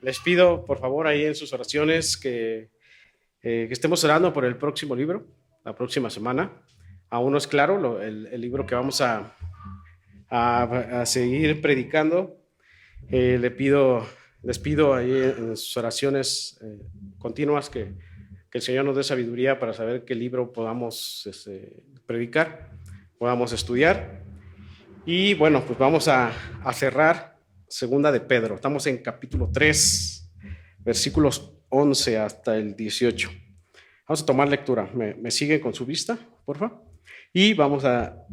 Les pido, por favor, ahí en sus oraciones que estemos orando por el próximo libro, la próxima semana. Aún no es claro el libro que vamos a seguir predicando. Les pido ahí en sus oraciones continuas que el Señor nos dé sabiduría para saber qué libro podamos predicar, podamos estudiar. Y bueno, pues vamos a cerrar Segunda de Pedro. Estamos en capítulo 3, versículos 11 hasta el 18. Vamos a tomar lectura. ¿Me siguen con su vista, por favor? Y vamos a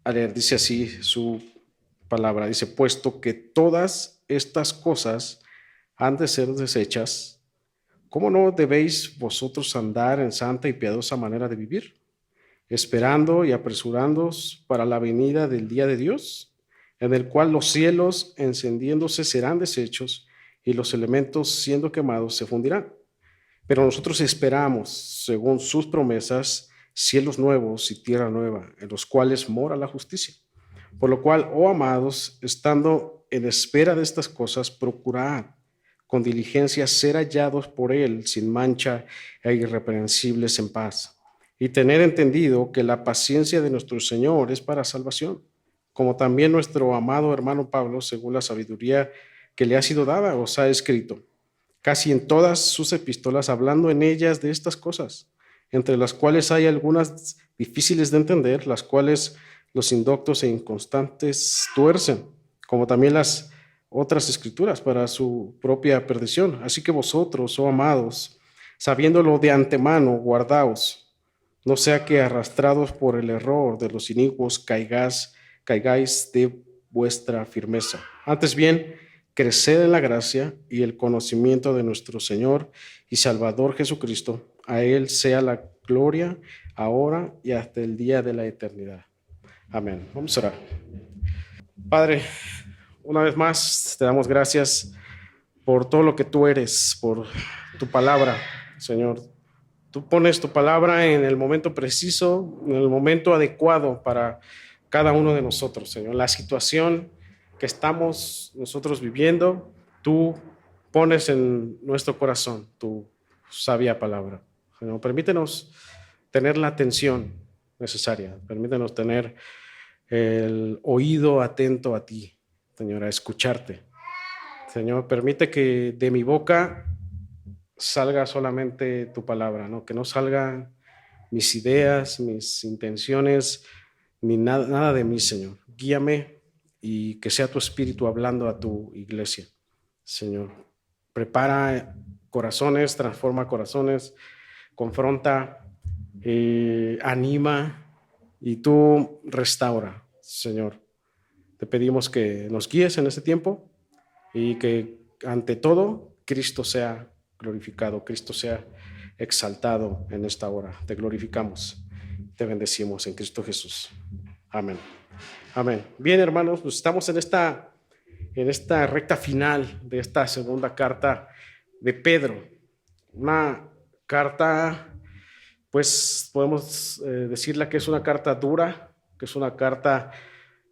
leer, dice así su palabra. Dice, puesto que todas estas cosas han de ser desechas, ¿cómo no debéis vosotros andar en santa y piadosa manera de vivir, esperando y apresurándoos para la venida del día de Dios, en el cual los cielos encendiéndose serán deshechos y los elementos siendo quemados se fundirán? Pero nosotros esperamos, según sus promesas, cielos nuevos y tierra nueva, en los cuales mora la justicia. Por lo cual, oh amados, estando en espera de estas cosas, procurad con diligencia ser hallados por Él sin mancha e irreprensibles en paz, y tener entendido que la paciencia de nuestro Señor es para salvación, como también nuestro amado hermano Pablo, según la sabiduría que le ha sido dada, os ha escrito casi en todas sus epístolas, hablando en ellas de estas cosas, entre las cuales hay algunas difíciles de entender, las cuales los indoctos e inconstantes tuercen, como también las otras escrituras para su propia perdición. Así que vosotros, oh amados, sabiéndolo de antemano, guardaos, no sea que arrastrados por el error de los inicuos caigáis de vuestra firmeza. Antes bien, creced en la gracia y el conocimiento de nuestro Señor y Salvador Jesucristo. A Él sea la gloria ahora y hasta el día de la eternidad. Amén. Vamos a orar. Padre, una vez más te damos gracias por todo lo que tú eres, por tu palabra, Señor. Tú pones tu palabra en el momento preciso, en el momento adecuado para cada uno de nosotros, Señor. La situación que estamos nosotros viviendo, tú pones en nuestro corazón tu sabia palabra. Señor, permítenos tener la atención necesaria, permítenos tener el oído atento a ti, Señor, a escucharte. Señor, permite que de mi boca salga solamente tu palabra, ¿no? Que no salgan mis ideas, mis intenciones, ni nada de mí, Señor. Guíame y que sea tu espíritu hablando a tu iglesia, Señor. Prepara corazones, transforma corazones, confronta, anima y tú restaura, Señor. Te pedimos que nos guíes en este tiempo y que ante todo Cristo sea glorificado, Cristo sea exaltado en esta hora. Te glorificamos, te bendecimos en Cristo Jesús. Amén. Amén. Bien, hermanos, pues estamos en esta recta final de esta segunda carta de Pedro. Una carta, pues podemos decirla que es una carta dura, que es una carta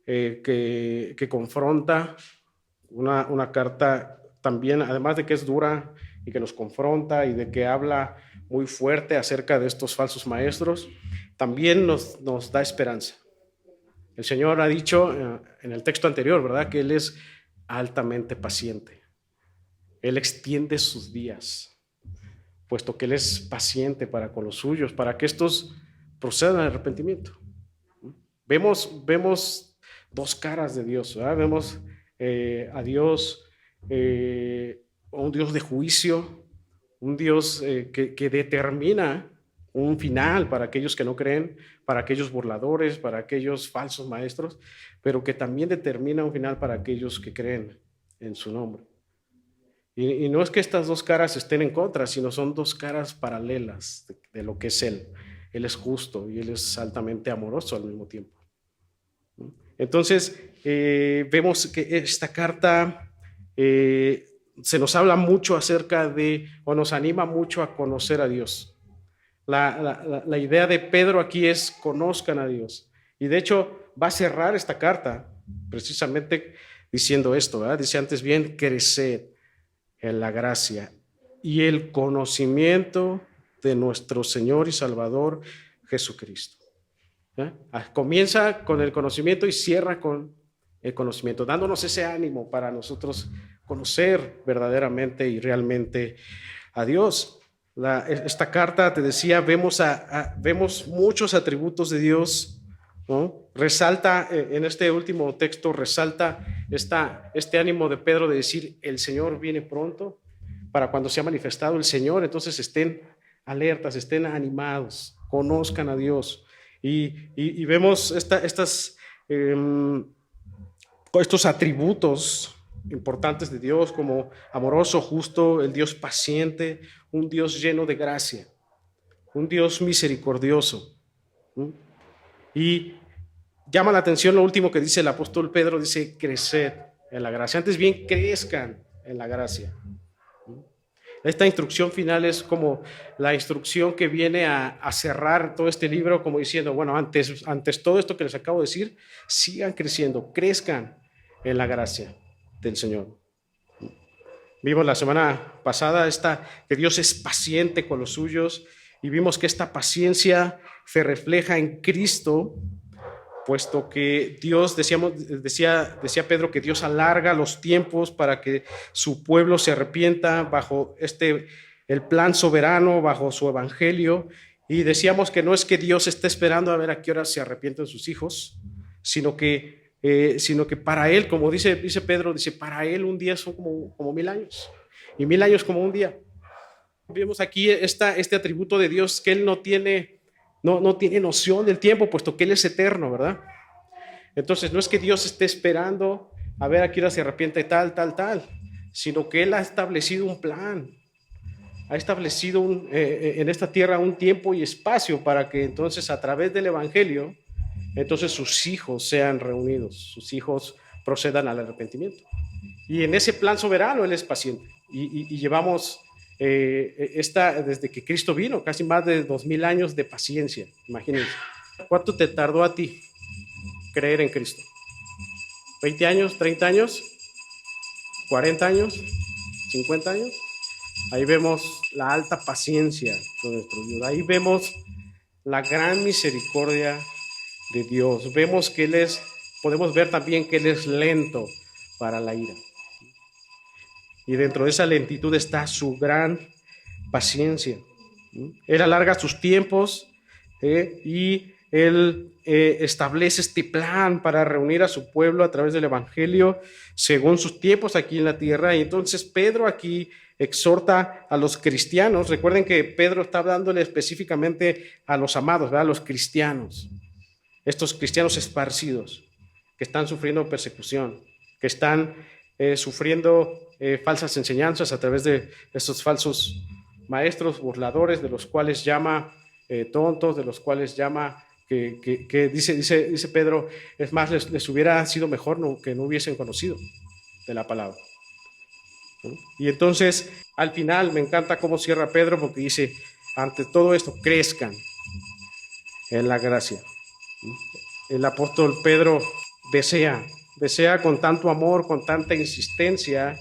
que confronta, una carta también, además de que es dura y que nos confronta y de que habla muy fuerte acerca de estos falsos maestros, también nos da esperanza. El Señor ha dicho en el texto anterior, ¿verdad?, que Él es altamente paciente. Él extiende sus días, puesto que Él es paciente para con los suyos, para que estos procedan al arrepentimiento. Vemos dos caras de Dios, ¿verdad? Vemos a Dios, un Dios de juicio, un Dios que determina un final para aquellos que no creen, para aquellos burladores, para aquellos falsos maestros, pero que también determina un final para aquellos que creen en su nombre. Y no es que estas dos caras estén en contra, sino son dos caras paralelas de lo que es Él. Él es justo y Él es altamente amoroso al mismo tiempo. Entonces, vemos que esta carta se nos habla mucho acerca de, o nos anima mucho a conocer a Dios. La idea de Pedro aquí es conozcan a Dios. Y de hecho va a cerrar esta carta precisamente diciendo esto, ¿verdad? Dice antes bien, creced en la gracia y el conocimiento de nuestro Señor y Salvador Jesucristo. Comienza con el conocimiento y cierra con el conocimiento, dándonos ese ánimo para nosotros conocer verdaderamente y realmente a Dios. Esta carta, te decía, vemos muchos atributos de Dios, ¿no? Resalta, en este último texto, resalta este ánimo de Pedro de decir, el Señor viene pronto, para cuando sea manifestado el Señor, entonces estén alertas, estén animados, conozcan a Dios. Y vemos estos atributos importantes de Dios como amoroso, justo, el Dios paciente, un Dios lleno de gracia, un Dios misericordioso. Y llama la atención lo último que dice el apóstol Pedro, dice creced en la gracia. Antes bien, crezcan en la gracia. Esta instrucción final es como la instrucción que viene a cerrar todo este libro, como diciendo, bueno, antes todo esto que les acabo de decir, sigan creciendo, crezcan en la gracia del Señor. Vimos la semana pasada que Dios es paciente con los suyos y vimos que esta paciencia se refleja en Cristo, puesto que Dios, decía Pedro, que Dios alarga los tiempos para que su pueblo se arrepienta bajo el plan soberano, bajo su evangelio. Y decíamos que no es que Dios esté esperando a ver a qué hora se arrepienten sus hijos, sino que para Él, como dice Pedro, dice, para Él un día son como 1000 años, y 1000 años como un día. Vemos aquí este atributo de Dios, que Él no tiene noción del tiempo, puesto que Él es eterno, ¿verdad? Entonces no es que Dios esté esperando a ver a qué hora se arrepiente tal, sino que Él ha establecido un plan, ha establecido en esta tierra un tiempo y espacio para que entonces a través del evangelio, entonces sus hijos sean reunidos, sus hijos procedan al arrepentimiento. Y en ese plan soberano Él es paciente. Y llevamos desde que Cristo vino, casi más de 2000 años de paciencia. Imagínense. ¿Cuánto te tardó a ti creer en Cristo? ¿20 años? ¿30 años? ¿40 años? ¿50 años? Ahí vemos la alta paciencia de nuestro Dios. Ahí vemos la gran misericordia de Dios. Vemos que podemos ver también que Él es lento para la ira. Y dentro de esa lentitud está su gran paciencia. Él alarga sus tiempos y Él establece este plan para reunir a su pueblo a través del evangelio según sus tiempos aquí en la tierra. Y entonces Pedro aquí exhorta a los cristianos. Recuerden que Pedro está hablándole específicamente a los amados, ¿verdad? A los cristianos, estos cristianos esparcidos que están sufriendo persecución, que están sufriendo falsas enseñanzas a través de estos falsos maestros burladores, de los cuales llama tontos, de los cuales llama que dice Pedro, es más, les hubiera sido mejor que no hubiesen conocido de la palabra. ¿No? Y entonces, al final, me encanta cómo cierra Pedro, porque dice, ante todo esto, crezcan en la gracia. El apóstol Pedro desea con tanto amor, con tanta insistencia,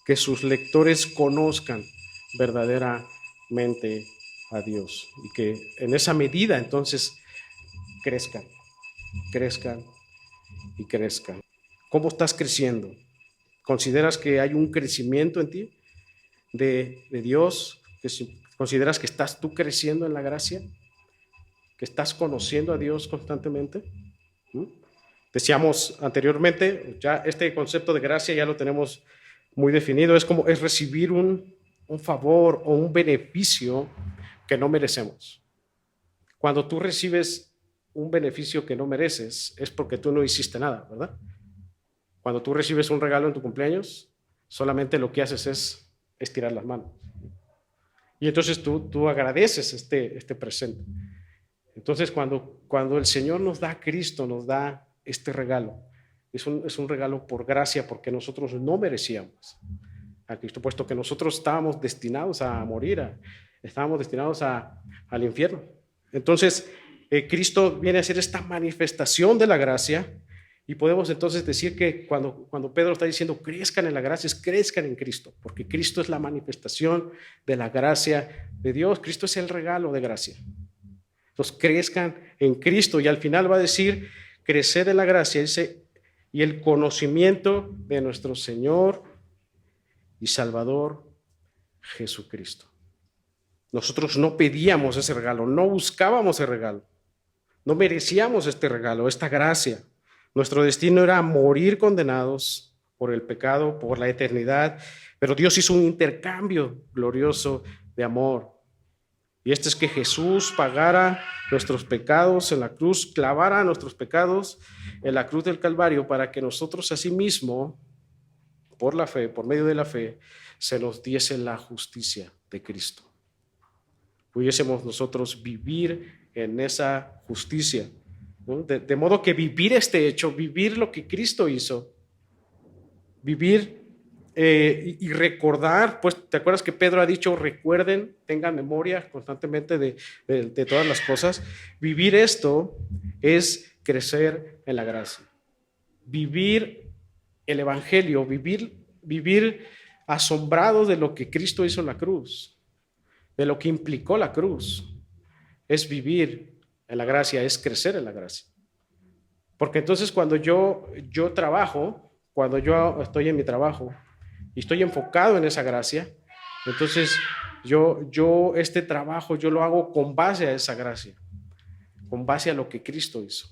que sus lectores conozcan verdaderamente a Dios y que en esa medida entonces crezcan y crezcan. ¿Cómo estás creciendo? ¿Consideras que hay un crecimiento en ti de Dios? ¿Consideras que estás tú creciendo en la gracia? ¿Que estás conociendo a Dios constantemente? Decíamos anteriormente, ya este concepto de gracia ya lo tenemos muy definido, es recibir un favor o un beneficio que no merecemos. Cuando tú recibes un beneficio que no mereces, es porque tú no hiciste nada, ¿verdad? Cuando tú recibes un regalo en tu cumpleaños, solamente lo que haces es estirar las manos. Y entonces tú agradeces este presente. Entonces, cuando el Señor nos da a Cristo, nos da este regalo, es un regalo por gracia, porque nosotros no merecíamos a Cristo, puesto que nosotros estábamos destinados a morir, estábamos destinados al infierno. Entonces, Cristo viene a ser esta manifestación de la gracia Y podemos entonces decir que cuando Pedro está diciendo crezcan en la gracia, es crezcan en Cristo, porque Cristo es la manifestación de la gracia de Dios. Cristo es el regalo de gracia. Entonces crezcan en Cristo, y al final va a decir crecer en la gracia, dice, y el conocimiento de nuestro Señor y Salvador Jesucristo. Nosotros no pedíamos ese regalo, no buscábamos ese regalo, no merecíamos este regalo, esta gracia. Nuestro destino era morir condenados por el pecado, por la eternidad, pero Dios hizo un intercambio glorioso de amor. Y este es que Jesús pagara nuestros pecados en la cruz, clavara nuestros pecados en la cruz del Calvario, para que nosotros asimismo, por la fe, por medio de la fe, se nos diese la justicia de Cristo. Pudiésemos nosotros vivir en esa justicia, ¿no? De modo que vivir este hecho, vivir lo que Cristo hizo, vivir y recordar, pues te acuerdas que Pedro ha dicho, recuerden, tengan memoria constantemente de todas las cosas. Vivir esto es crecer en la gracia. Vivir el Evangelio, vivir asombrados de lo que Cristo hizo en la cruz, de lo que implicó la cruz, es vivir en la gracia, es crecer en la gracia. Porque entonces cuando yo trabajo, cuando yo estoy en mi trabajo y estoy enfocado en esa gracia, entonces yo este trabajo yo lo hago con base a esa gracia, con base a lo que Cristo hizo.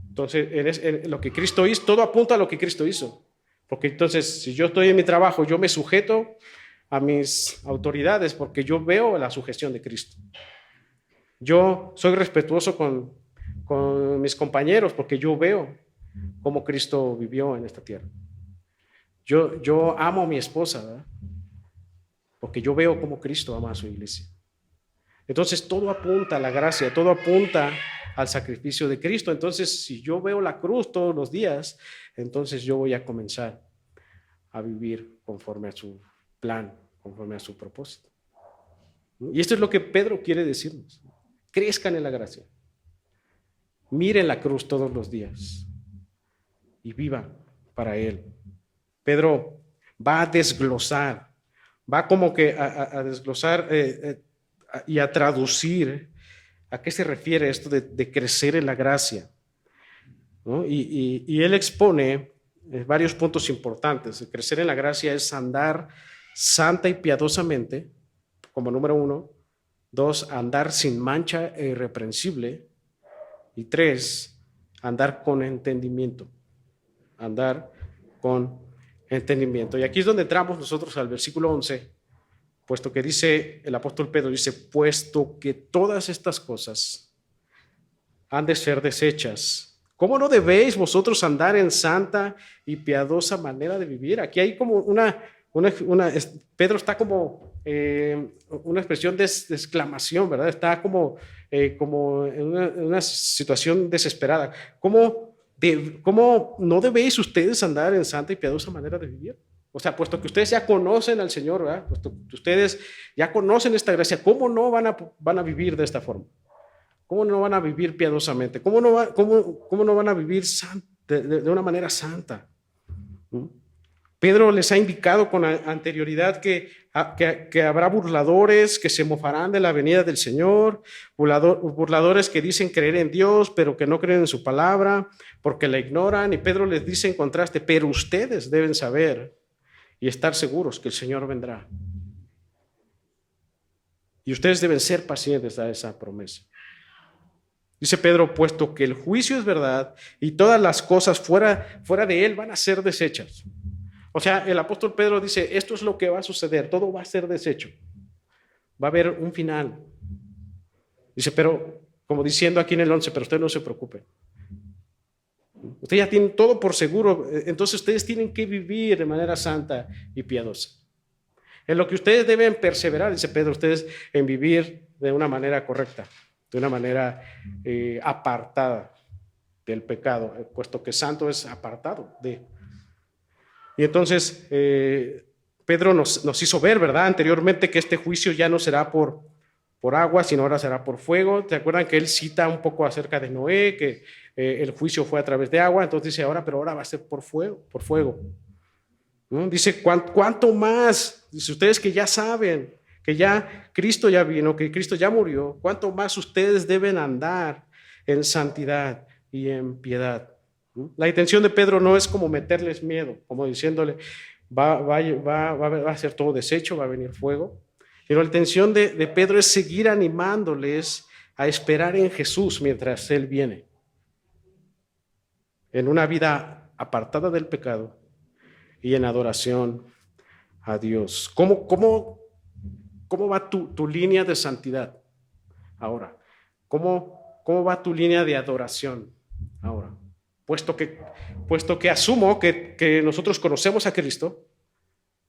Entonces, en lo que Cristo hizo, todo apunta a lo que Cristo hizo. Porque entonces, si yo estoy en mi trabajo, yo me sujeto a mis autoridades porque yo veo la sujeción de Cristo. Yo soy respetuoso con mis compañeros porque yo veo cómo Cristo vivió en esta tierra. Yo amo a mi esposa, ¿verdad? Porque yo veo cómo Cristo ama a su iglesia. Entonces todo apunta a la gracia, todo apunta al sacrificio de Cristo. Entonces si yo veo la cruz todos los días, entonces yo voy a comenzar a vivir conforme a su plan, conforme a su propósito. Y esto es lo que Pedro quiere decirnos. Crezcan en la gracia. Miren la cruz todos los días y vivan para Él. Pedro va a desglosar, va como que a desglosar y a traducir a qué se refiere esto de crecer en la gracia, ¿no? Y él expone varios puntos importantes. Crecer en la gracia es andar santa y piadosamente, como número 1. 2, andar sin mancha e irreprensible. Y 3, andar con entendimiento. Andar con entendimiento. Y aquí es donde entramos nosotros al versículo 11, puesto que dice, el apóstol Pedro dice, puesto que todas estas cosas han de ser deshechas, ¿cómo no debéis vosotros andar en santa y piadosa manera de vivir? Aquí hay como Pedro está como una expresión de exclamación, ¿verdad? Está como en una situación desesperada. ¿Cómo no debéis ustedes andar en santa y piadosa manera de vivir? O sea, puesto que ustedes ya conocen al Señor, ¿verdad? Puesto que ustedes ya conocen esta gracia, ¿cómo no van a vivir de esta forma? ¿Cómo no van a vivir piadosamente? ¿Cómo no van a vivir de una manera santa? Pedro les ha indicado con anterioridad que habrá burladores que se mofarán de la venida del Señor, burladores que dicen creer en Dios, pero que no creen en su palabra, porque la ignoran. Y Pedro les dice en contraste, pero ustedes deben saber y estar seguros que el Señor vendrá. Y ustedes deben ser pacientes a esa promesa. Dice Pedro, puesto que el juicio es verdad y todas las cosas fuera de él van a ser deshechas. O sea, el apóstol Pedro dice, esto es lo que va a suceder, todo va a ser deshecho. Va a haber un final. Dice, pero, como diciendo aquí en el 11, pero ustedes no se preocupen. Ustedes ya tienen todo por seguro, entonces ustedes tienen que vivir de manera santa y piadosa. En lo que ustedes deben perseverar, dice Pedro, ustedes en vivir de una manera correcta, de una manera apartada del pecado, puesto que santo es apartado de. Y entonces Pedro nos hizo ver, ¿verdad? Anteriormente que este juicio ya no será por por agua, sino ahora será por fuego. ¿Te acuerdan que él cita un poco acerca de Noé, que el juicio fue a través de agua? Entonces dice ahora, pero ahora va a ser por fuego, por fuego. ¿No? Dice, ¿cuánto más? Dice, ustedes que ya saben que ya Cristo ya vino, que Cristo ya murió, ¿cuánto más ustedes deben andar en santidad y en piedad? ¿No? La intención de Pedro no es como meterles miedo, como diciéndole, va a ser todo deshecho, va a venir fuego. Pero la intención de Pedro es seguir animándoles a esperar en Jesús mientras Él viene, en una vida apartada del pecado y en adoración a Dios. ¿Cómo va tu línea de santidad ahora? ¿Cómo va tu línea de adoración ahora? Puesto que asumo que nosotros conocemos a Cristo,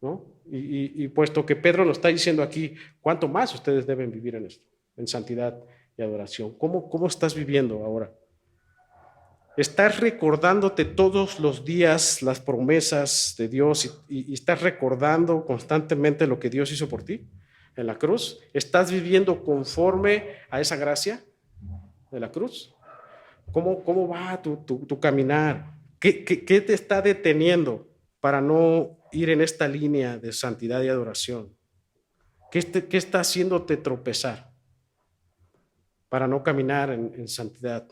¿no? Y puesto que Pedro nos está diciendo aquí, ¿cuánto más ustedes deben vivir en esto, en santidad y adoración? ¿Cómo estás viviendo ahora? ¿Estás recordándote todos los días las promesas de Dios y estás recordando constantemente lo que Dios hizo por ti en la cruz? ¿Estás viviendo conforme a esa gracia de la cruz? ¿Cómo va tu caminar? ¿Qué te está deteniendo para no ir en esta línea de santidad y adoración? ¿Qué está haciéndote tropezar para no caminar en santidad?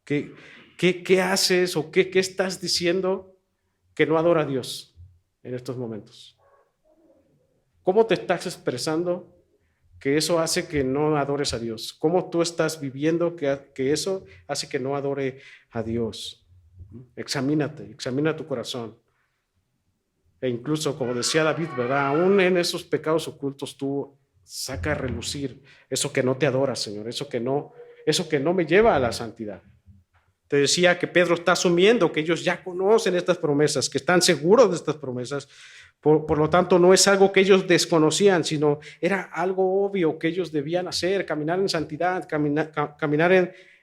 ¿Qué haces o qué estás diciendo que no adora a Dios en estos momentos? ¿Cómo te estás expresando que eso hace que no adores a Dios? ¿Cómo tú estás viviendo que eso hace que no adore a Dios? Examínate, examina tu corazón. E incluso, como decía David, ¿verdad? Aún en esos pecados ocultos tú saca a relucir eso que no te adora, Señor, eso que no me lleva a la santidad. Te decía que Pedro está asumiendo que ellos ya conocen estas promesas, que están seguros de estas promesas. Por lo tanto, no es algo que ellos desconocían, sino era algo obvio que ellos debían hacer, caminar en santidad, caminar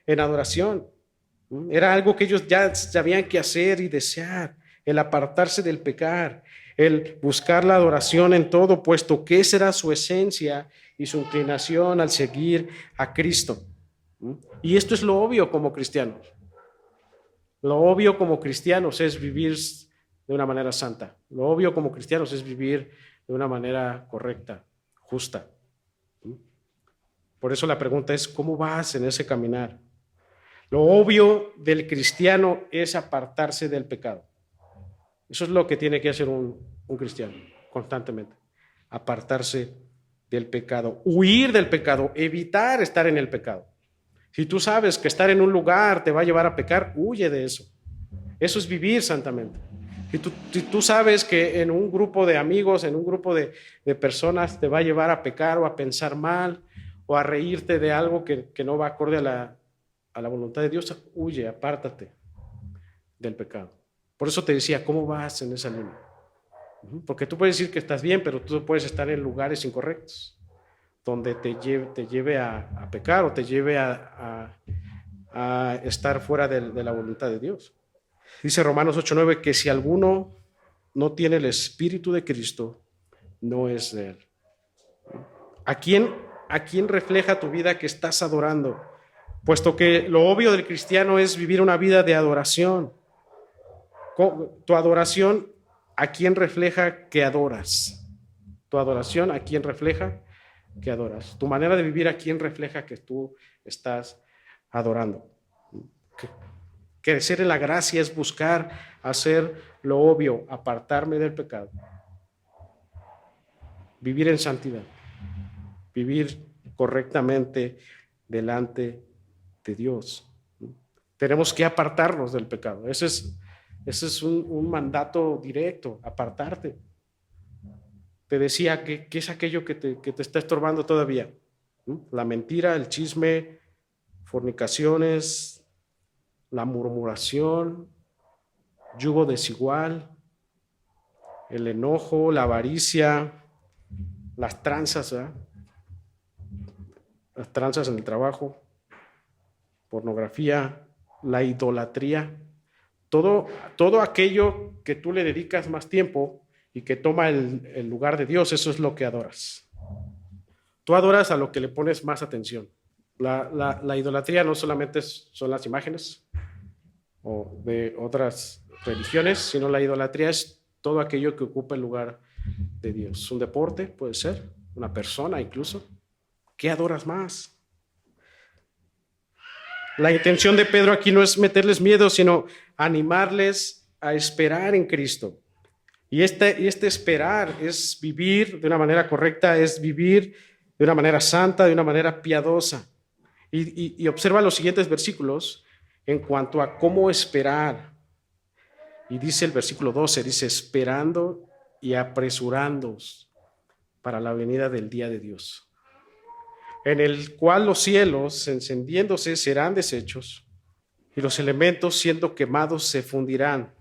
en adoración. Era algo que ellos ya sabían que hacer y desear, el apartarse del pecar, el buscar la adoración en todo, puesto que esa era su esencia y su inclinación al seguir a Cristo. Y esto es lo obvio como cristianos. Lo obvio como cristianos es vivir de una manera santa. Lo obvio como cristianos es vivir de una manera correcta, justa. Por eso la pregunta es, ¿cómo vas en ese caminar? Lo obvio del cristiano es apartarse del pecado. Eso es lo que tiene que hacer un cristiano constantemente. Apartarse del pecado, huir del pecado, evitar estar en el pecado. Si tú sabes que estar en un lugar te va a llevar a pecar, huye de eso. Eso es vivir santamente. Si tú sabes que en un grupo de amigos, en un grupo de personas te va a llevar a pecar o a pensar mal o a reírte de algo que no va acorde a la voluntad de Dios, huye, apártate del pecado. Por eso te decía, ¿cómo vas en esa línea? Porque tú puedes decir que estás bien, pero tú puedes estar en lugares incorrectos, donde te lleve a pecar o te lleve a estar fuera de la voluntad de Dios. Dice Romanos 8:9 que si alguno no tiene el Espíritu de Cristo, no es de Él. ¿A quién refleja tu vida que estás adorando? Puesto que lo obvio del cristiano es vivir una vida de adoración. Tu adoración, ¿a quién refleja que adoras? Tu adoración, ¿a quién refleja que adoras? Tu manera de vivir, ¿a quién refleja que tú estás adorando? Crecer en la gracia es buscar hacer lo obvio, apartarme del pecado, vivir en santidad, vivir correctamente delante de Dios. Tenemos que apartarnos del pecado. Ese es un mandato directo, apartarte. Te decía que es aquello que te está estorbando todavía. La mentira, el chisme, fornicaciones, la murmuración, yugo desigual, el enojo, la avaricia, las tranzas, ¿verdad? Las tranzas en el trabajo, pornografía, la idolatría, todo aquello que tú le dedicas más tiempo y que toma el lugar de Dios, eso es lo que adoras. Tú adoras a lo que le pones más atención. La idolatría no solamente son las imágenes o de otras religiones, sino la idolatría es todo aquello que ocupa el lugar de Dios. Un deporte puede ser, una persona incluso. ¿Qué adoras más? La intención de Pedro aquí no es meterles miedo, sino animarles a esperar en Cristo. Y este esperar es vivir de una manera correcta, es vivir de una manera santa, de una manera piadosa. Y observa los siguientes versículos en cuanto a cómo esperar. Y dice el versículo 12, dice, esperando y apresurándoos para la venida del día de Dios, en el cual los cielos, encendiéndose, serán deshechos, y los elementos, siendo quemados, se fundirán.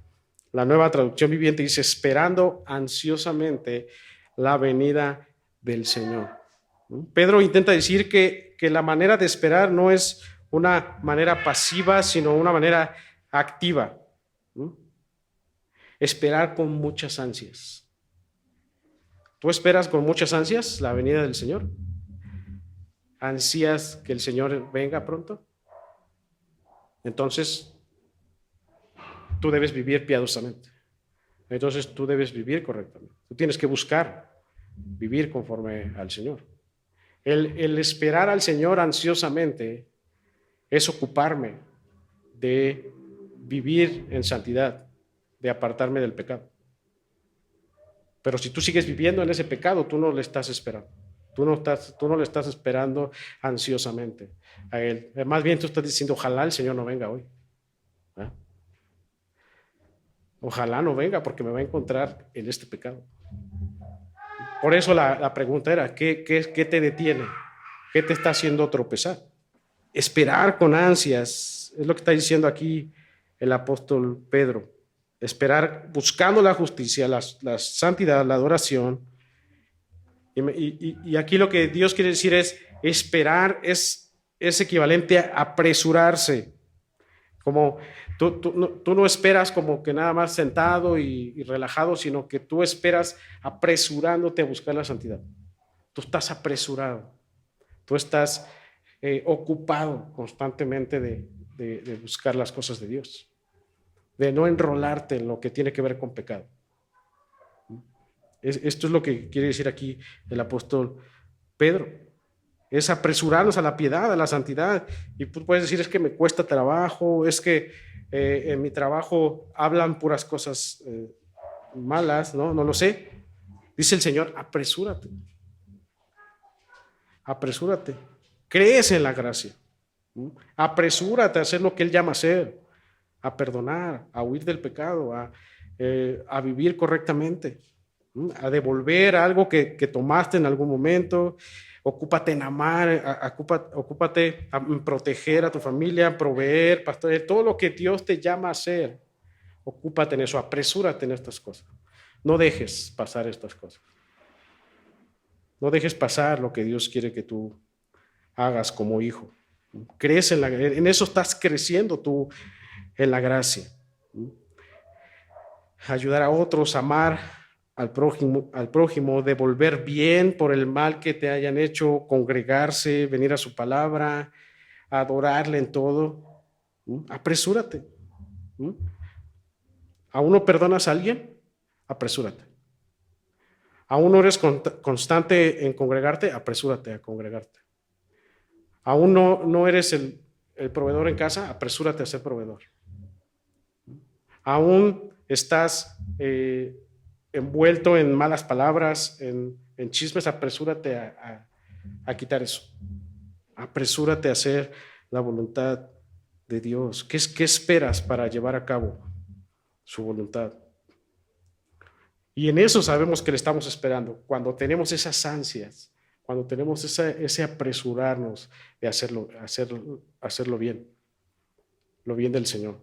La Nueva Traducción Viviente dice, esperando ansiosamente la venida del Señor. Pedro intenta decir que la manera de esperar no es una manera pasiva, sino una manera activa. Esperar con muchas ansias. ¿Tú esperas con muchas ansias la venida del Señor? ¿Ansías que el Señor venga pronto? Entonces, tú debes vivir piadosamente. Entonces, tú debes vivir correctamente. Tú tienes que buscar vivir conforme al Señor. El esperar al Señor ansiosamente es ocuparme de vivir en santidad, de apartarme del pecado. Pero si tú sigues viviendo en ese pecado, tú no le estás esperando. Tú no le estás esperando ansiosamente a Él. Más bien tú estás diciendo, ojalá el Señor no venga hoy. ¿Eh? Ojalá no venga porque me va a encontrar en este pecado. Por eso la pregunta era, ¿qué te detiene? ¿Qué te está haciendo tropezar? Esperar con ansias, es lo que está diciendo aquí el apóstol Pedro. Esperar buscando la justicia, la santidad, la adoración. Y aquí lo que Dios quiere decir es, esperar es equivalente a apresurarse. Como tú no esperas como que nada más sentado y relajado, sino que tú esperas apresurándote a buscar la santidad. Tú estás apresurado, tú estás ocupado constantemente de buscar las cosas de Dios, de no enrolarte en lo que tiene que ver con pecado. Esto es lo que quiere decir aquí el apóstol Pedro. Es apresurarnos a la piedad, a la santidad. Y tú puedes decir, es que me cuesta trabajo, es que en mi trabajo hablan puras cosas malas, ¿no? No lo sé. Dice el Señor, apresúrate. Apresúrate. Crees en la gracia. Apresúrate a hacer lo que Él llama a hacer, a perdonar, a huir del pecado, a vivir correctamente, a devolver algo que tomaste en algún momento. Ocúpate en amar, ocúpate en proteger a tu familia, proveer, pastorear, todo lo que Dios te llama a hacer. Ocúpate en eso, apresúrate en estas cosas. No dejes pasar estas cosas. No dejes pasar lo que Dios quiere que tú hagas como hijo. Crees en eso estás creciendo tú en la gracia. Ayudar a otros, amar al prójimo, devolver bien por el mal que te hayan hecho, congregarse, venir a su palabra, adorarle en todo. Apresúrate. ¿Aún no perdonas a alguien? Apresúrate. ¿Aún no eres constante en congregarte? Apresúrate a congregarte. ¿Aún no eres el proveedor en casa? Apresúrate a ser proveedor. ¿Aún estás envuelto en malas palabras, en chismes? Apresúrate a quitar eso. Apresúrate a hacer la voluntad de Dios. ¿Qué esperas para llevar a cabo su voluntad? Y en eso sabemos que le estamos esperando, cuando tenemos esas ansias, cuando tenemos ese apresurarnos de hacerlo bien, lo bien del Señor.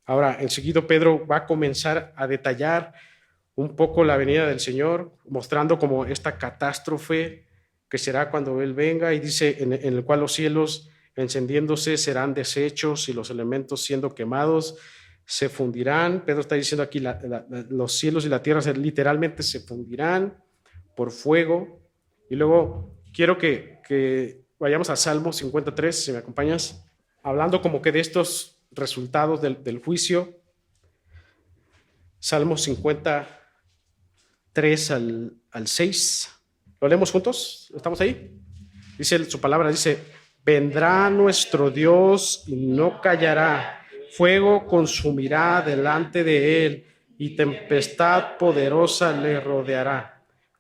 Ahora, enseguida Pedro va a comenzar a detallar un poco la venida del Señor, mostrando como esta catástrofe que será cuando Él venga, y dice en el cual los cielos encendiéndose serán deshechos y los elementos siendo quemados se fundirán. Pedro está diciendo aquí los cielos y la tierra literalmente se fundirán por fuego. Y luego quiero que vayamos a Salmo 53, si me acompañas, hablando como que de estos resultados del juicio. Salmo 53 al 6. ¿Lo leemos juntos? ¿Estamos ahí? Dice su palabra, dice: vendrá nuestro Dios y no callará, fuego consumirá delante de él y tempestad poderosa le rodeará.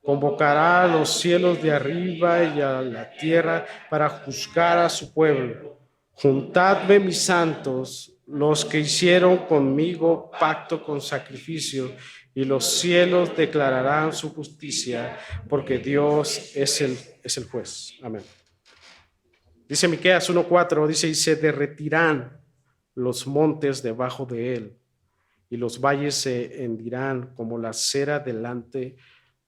Convocará a los cielos de arriba y a la tierra para juzgar a su pueblo. Juntadme, mis santos, los que hicieron conmigo pacto con sacrificio, y los cielos declararán su justicia, porque Dios es el juez. Amén. Dice Miqueas 1:4, dice: y se derretirán los montes debajo de él, y los valles se hendirán como la cera delante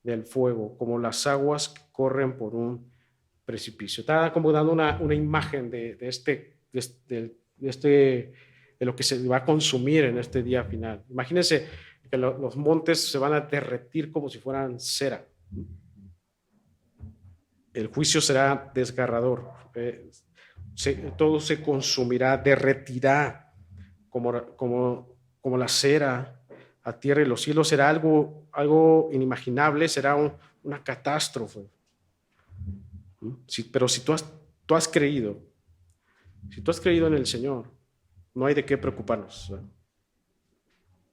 del fuego, como las aguas que corren por un precipicio. Está como dando una imagen de lo que se va a consumir en este día final. Imagínense que los montes se van a derretir como si fueran cera. El juicio será desgarrador. Todo se consumirá, derretirá como la cera a tierra y los cielos. Será algo inimaginable, será una catástrofe. Pero si tú has creído, si tú has creído en el Señor, no hay de qué preocuparnos.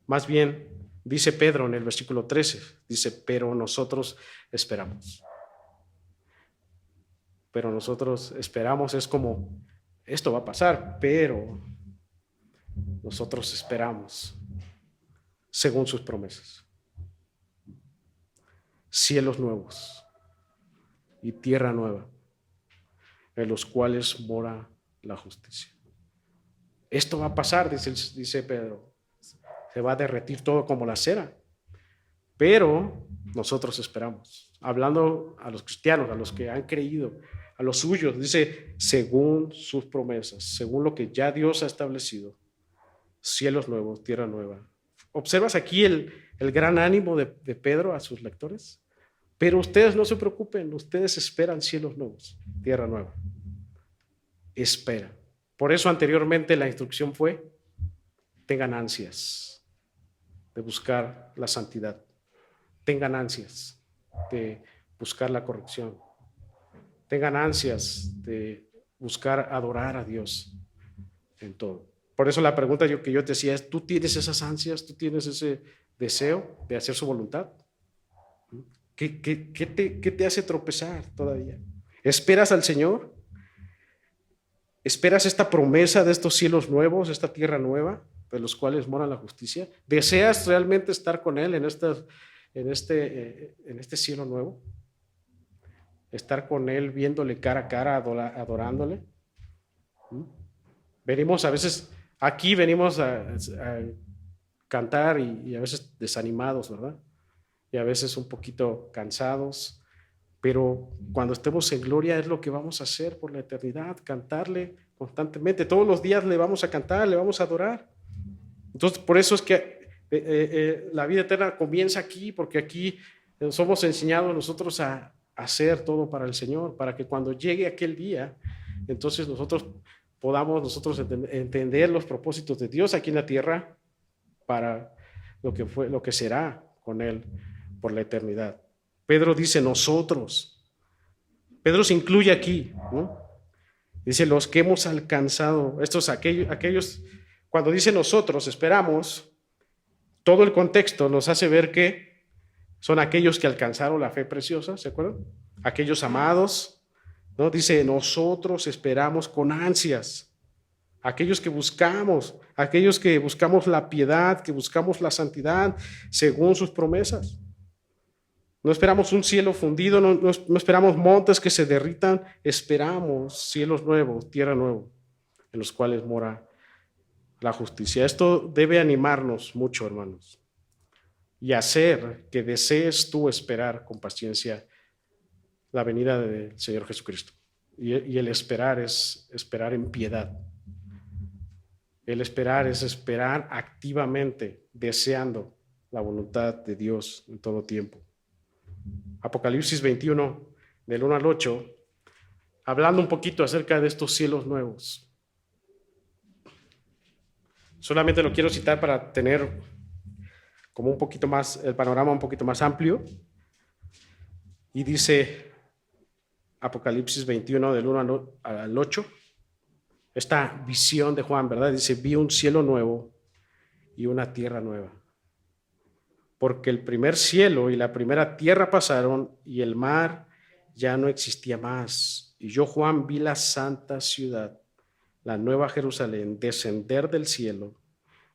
Más bien, dice Pedro en el versículo 13, dice: pero nosotros esperamos. Pero nosotros esperamos, es como, esto va a pasar, pero nosotros esperamos según sus promesas. Cielos nuevos y tierra nueva, en los cuales mora la justicia. Esto va a pasar, dice Pedro. Se va a derretir todo como la cera, pero nosotros esperamos. Hablando a los cristianos, a los que han creído, a los suyos, dice: según sus promesas, según lo que ya Dios ha establecido, cielos nuevos, tierra nueva. ¿Observas aquí el gran ánimo de Pedro a sus lectores? Pero ustedes no se preocupen, ustedes esperan cielos nuevos, tierra nueva. Espera. Por eso anteriormente la instrucción fue: tengan ansias de buscar la santidad, tengan ansias de buscar la corrección, tengan ansias de buscar adorar a Dios en todo. Por eso la pregunta que yo te decía es: ¿tú tienes esas ansias? ¿Tú tienes ese deseo de hacer su voluntad? ¿Qué te hace tropezar todavía? ¿Esperas al Señor? ¿Esperas esta promesa de estos cielos nuevos, esta tierra nueva, de los cuales mora la justicia? ¿Deseas realmente estar con Él en este cielo nuevo? ¿Estar con Él viéndole cara a cara, adorándole? Venimos a veces, aquí venimos a cantar y a veces desanimados, ¿verdad? Y a veces un poquito cansados, pero cuando estemos en gloria es lo que vamos a hacer por la eternidad: cantarle constantemente. Todos los días le vamos a cantar, le vamos a adorar. Entonces, por eso es que la vida eterna comienza aquí, porque aquí somos enseñados nosotros a hacer todo para el Señor, para que cuando llegue aquel día, entonces podamos entender los propósitos de Dios aquí en la tierra para lo que será con Él por la eternidad. Pedro dice nosotros. Pedro se incluye aquí, ¿no? Dice los que hemos alcanzado. Estos aquellos, cuando dice nosotros esperamos, todo el contexto nos hace ver que son aquellos que alcanzaron la fe preciosa, ¿se acuerdan? Aquellos amados, ¿no? Dice nosotros esperamos con ansias. Aquellos que buscamos la piedad, que buscamos la santidad según sus promesas. No esperamos un cielo fundido, no esperamos montes que se derritan, esperamos cielos nuevos, tierra nueva, en los cuales mora la justicia. Esto debe animarnos mucho, hermanos, y hacer que desees tú esperar con paciencia la venida del Señor Jesucristo. Y el esperar es esperar en piedad. El esperar es esperar activamente, deseando la voluntad de Dios en todo tiempo. Apocalipsis 21, del 1 al 8, hablando un poquito acerca de estos cielos nuevos. Solamente lo quiero citar para tener como un poquito más, el panorama un poquito más amplio. Y dice Apocalipsis 21, del 1 al 8, esta visión de Juan, ¿verdad? Dice, vi un cielo nuevo y una tierra nueva. Porque el primer cielo y la primera tierra pasaron y el mar ya no existía más. Y yo, Juan, vi la santa ciudad, la nueva Jerusalén, descender del cielo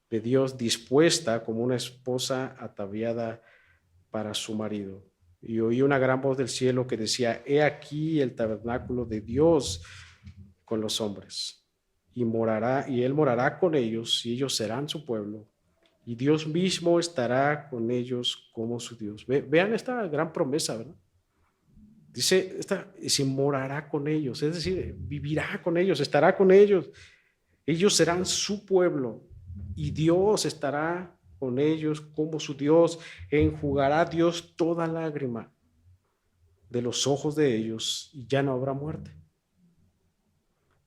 de Dios, dispuesta como una esposa ataviada para su marido. Y oí una gran voz del cielo que decía, he aquí el tabernáculo de Dios con los hombres, y él morará con ellos, y ellos serán su pueblo, y Dios mismo estará con ellos como su Dios. Vean esta gran promesa, ¿verdad? Dice, se morará con ellos, es decir, vivirá con ellos, estará con ellos. Ellos serán su pueblo y Dios estará con ellos como su Dios. Enjugará Dios toda lágrima de los ojos de ellos y ya no habrá muerte.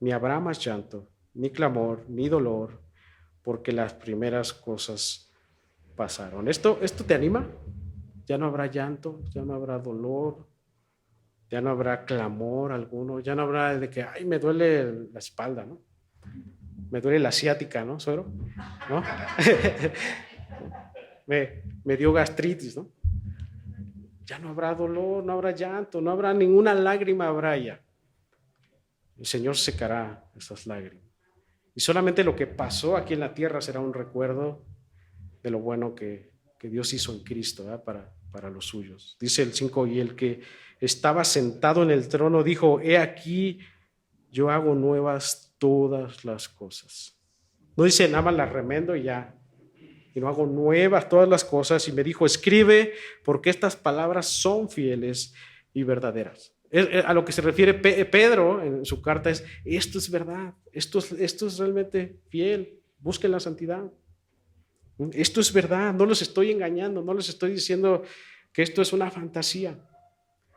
Ni habrá más llanto, ni clamor, ni dolor, porque las primeras cosas pasaron. ¿Esto te anima? Ya no habrá llanto, ya no habrá dolor, ya no habrá clamor alguno, ya no habrá de que, ay, me duele la espalda, ¿no? Me duele la ciática, ¿no, suegro? ¿No? me dio gastritis, ¿no? Ya no habrá dolor, no habrá llanto, no habrá ninguna lágrima, habrá ya. El Señor secará esas lágrimas. Y solamente lo que pasó aquí en la tierra será un recuerdo de lo bueno que Dios hizo en Cristo, ¿verdad? Para los suyos. Dice el 5, y el que estaba sentado en el trono dijo, he aquí, yo hago nuevas todas las cosas. No dice nada más las remendo y ya, y no hago nuevas todas las cosas. Y me dijo, escribe, porque estas palabras son fieles y verdaderas. A lo que se refiere Pedro en su carta es, esto es verdad, esto es realmente fiel, busquen la santidad. Esto es verdad, no los estoy engañando, no les estoy diciendo que esto es una fantasía.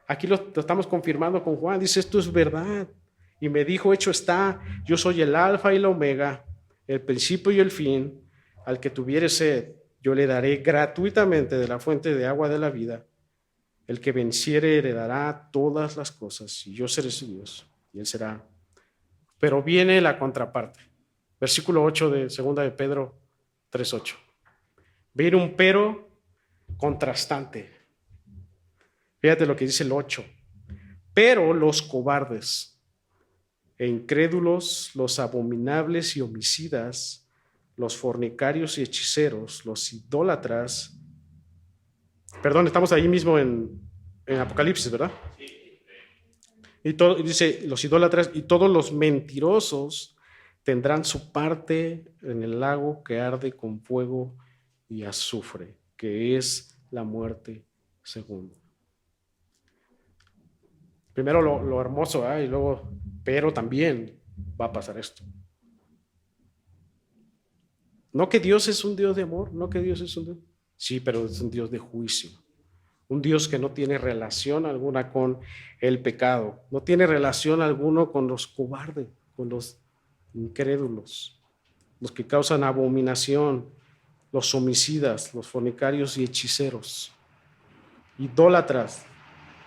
Aquí lo estamos confirmando con Juan, dice, esto es verdad. Y me dijo, hecho está, yo soy el alfa y la omega, el principio y el fin. Al que tuviere sed, yo le daré gratuitamente de la fuente de agua de la vida. El que venciere heredará todas las cosas, y yo seré su Dios, y él será. Pero viene la contraparte. Versículo 8 de 2 de Pedro 3:8. Viene un pero contrastante. Fíjate lo que dice el 8. Pero los cobardes e incrédulos, los abominables y homicidas, los fornicarios y hechiceros, los idólatras. Perdón, estamos ahí mismo en Apocalipsis, ¿verdad? Y dice, los idólatras y todos los mentirosos tendrán su parte en el lago que arde con fuego y azufre, que es la muerte segunda. Primero lo hermoso, y luego, pero también va a pasar esto. No que Dios es un Dios de amor, no que Dios es un Dios, sí, pero es un Dios de juicio. Un Dios que no tiene relación alguna con el pecado, no tiene relación alguna con los cobardes, con los incrédulos, los que causan abominación, los homicidas, los fornicarios y hechiceros, idólatras,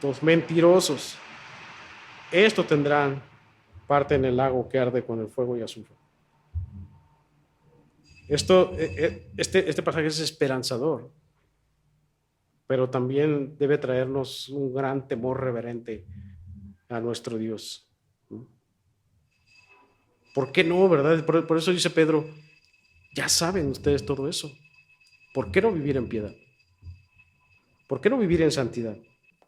los mentirosos. Estos tendrán parte en el lago que arde con el fuego y azufre. Este pasaje es esperanzador, pero también debe traernos un gran temor reverente a nuestro Dios. ¿Por qué no, verdad? Por eso dice Pedro, ya saben ustedes todo eso. ¿Por qué no vivir en piedad? ¿Por qué no vivir en santidad?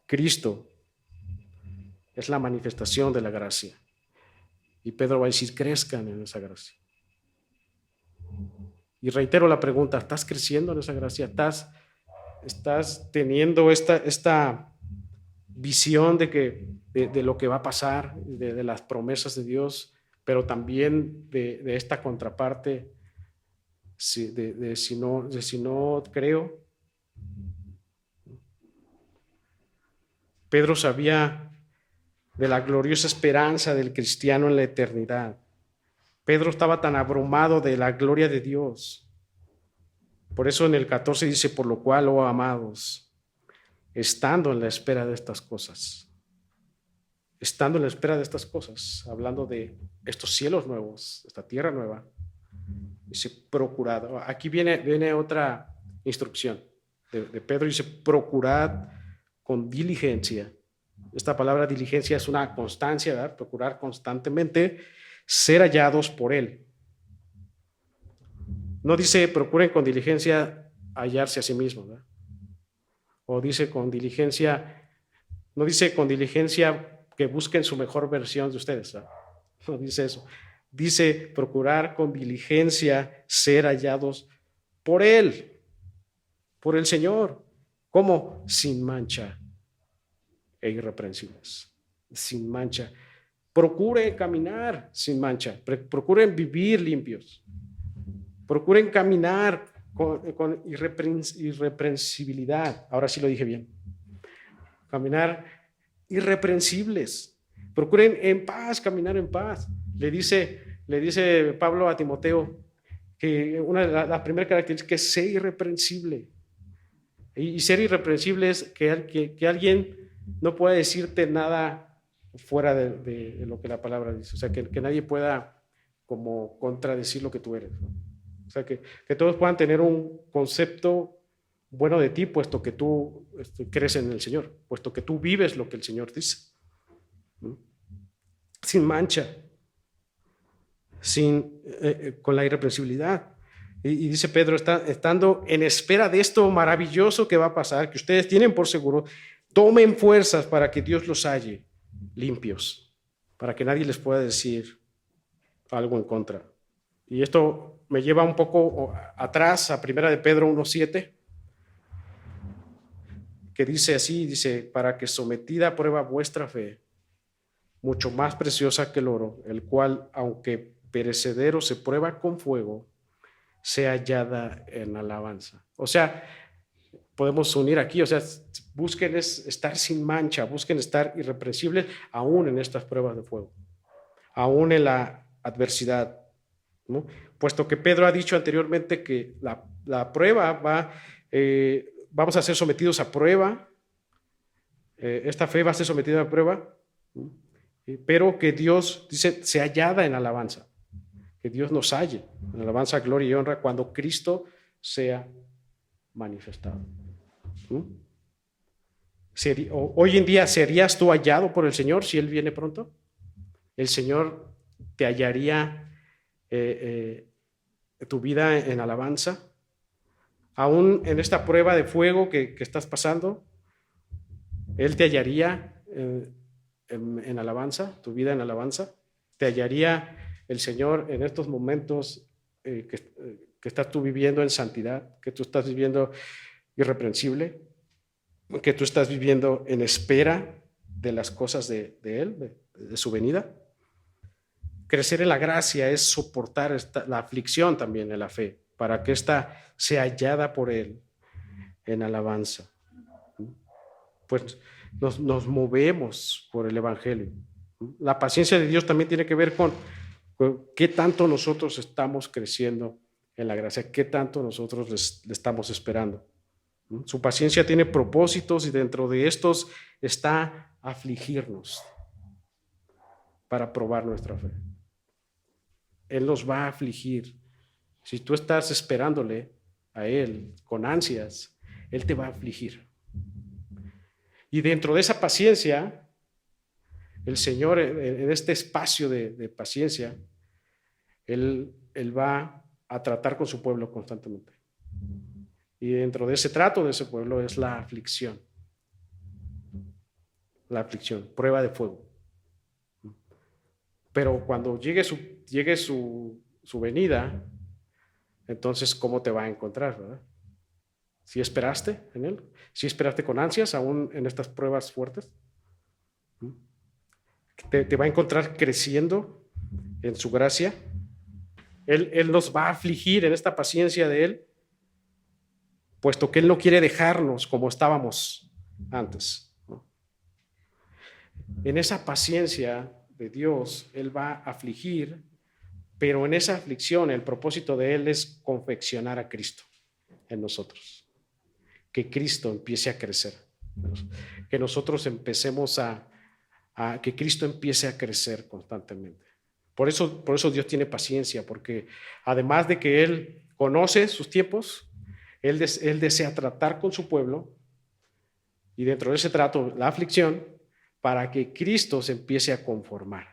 Cristo es la manifestación de la gracia. Y Pedro va a decir, crezcan en esa gracia. Y reitero la pregunta, ¿estás creciendo en esa gracia? ¿Estás teniendo esta visión de lo que va a pasar, de las promesas de Dios, pero también de esta contraparte, de si no creo? Pedro sabía de la gloriosa esperanza del cristiano en la eternidad. Pedro estaba tan abrumado de la gloria de Dios. Por eso en el 14 dice, por lo cual, oh amados, estando en la espera de estas cosas, estando en la espera de estas cosas, hablando de estos cielos nuevos, esta tierra nueva, dice, procurad. Aquí viene otra instrucción de Pedro, dice, procurad con diligencia. Esta palabra diligencia es una constancia, ¿verdad? Procurar constantemente ser hallados por Él. No dice procuren con diligencia hallarse a sí mismos, ¿verdad? O dice con diligencia, no dice con diligencia que busquen su mejor versión de ustedes, ¿verdad? No dice eso. Dice procurar con diligencia ser hallados por Él, por el Señor. ¿Cómo? Sin mancha e irreprensibles, sin mancha. Procuren caminar sin mancha, procuren vivir limpios, procuren caminar con irreprensibilidad. Ahora sí lo dije bien. Caminar irreprensibles. Procuren en paz, caminar en paz. Le dice Pablo a Timoteo que la primera característica es ser irreprensible. Y ser irreprensible es que alguien no pueda decirte nada fuera de lo que la palabra dice. O sea, que nadie pueda como contradecir lo que tú eres, ¿no? O sea, que todos puedan tener un concepto bueno de ti, puesto que tú crees en el Señor, puesto que tú vives lo que el Señor dice, ¿no? Sin mancha, con la irreprensibilidad. Y dice Pedro, estando en espera de esto maravilloso que va a pasar, que ustedes tienen por seguro, tomen fuerzas para que Dios los halle limpios, para que nadie les pueda decir algo en contra. Y esto me lleva un poco atrás a 1 de Pedro 1:7, que dice así, dice, para que sometida a prueba vuestra fe, mucho más preciosa que el oro, el cual, aunque perecedero, se prueba con fuego, sea hallada en alabanza. O sea, podemos unir aquí, o sea, busquen estar sin mancha, busquen estar irreprensibles aún en estas pruebas de fuego, aún en la adversidad, ¿no? Puesto que Pedro ha dicho anteriormente que la prueba vamos a ser sometidos a prueba, esta fe va a ser sometida a prueba, ¿no? Pero que Dios, dice, sea hallada en alabanza, que Dios nos halle en alabanza, gloria y honra cuando Cristo sea manifestado. ¿No? Hoy en día, ¿serías tú hallado por el Señor si Él viene pronto? El Señor te hallaría tu vida en alabanza, aún en esta prueba de fuego que estás pasando. Él te hallaría en alabanza, tu vida en alabanza. Te hallaría el Señor en estos momentos que estás tú viviendo en santidad, que tú estás viviendo irreprensible, que tú estás viviendo en espera de las cosas de Él, de su venida. Crecer en la gracia es soportar la aflicción también en la fe, para que ésta sea hallada por Él en alabanza. Pues nos movemos por el Evangelio. La paciencia de Dios también tiene que ver con qué tanto nosotros estamos creciendo en la gracia, qué tanto nosotros le estamos esperando. Su paciencia tiene propósitos y dentro de estos está afligirnos para probar nuestra fe. Él nos va a afligir. Si tú estás esperándole a Él con ansias, Él te va a afligir. Y dentro de esa paciencia, el Señor, en este espacio de paciencia, Él va a tratar con su pueblo constantemente. Y dentro de ese trato de ese pueblo es la aflicción. La aflicción, prueba de fuego. Pero cuando llegue su venida, entonces, ¿cómo te va a encontrar, verdad? ¿Si esperaste en Él? ¿Si esperaste con ansias aún en estas pruebas fuertes? Te va a encontrar creciendo en su gracia. Él nos va a afligir en esta paciencia de Él, puesto que Él no quiere dejarnos como estábamos antes, ¿no? en esa paciencia de Dios, Él va a afligir, pero en esa aflicción el propósito de Él es confeccionar a Cristo en nosotros. Que Cristo empiece a crecer. Que nosotros empecemos que Cristo empiece a crecer constantemente. Por eso Dios tiene paciencia, porque además de que Él conoce sus tiempos, Él desea tratar con su pueblo, y dentro de ese trato, la aflicción, para que Cristo se empiece a conformar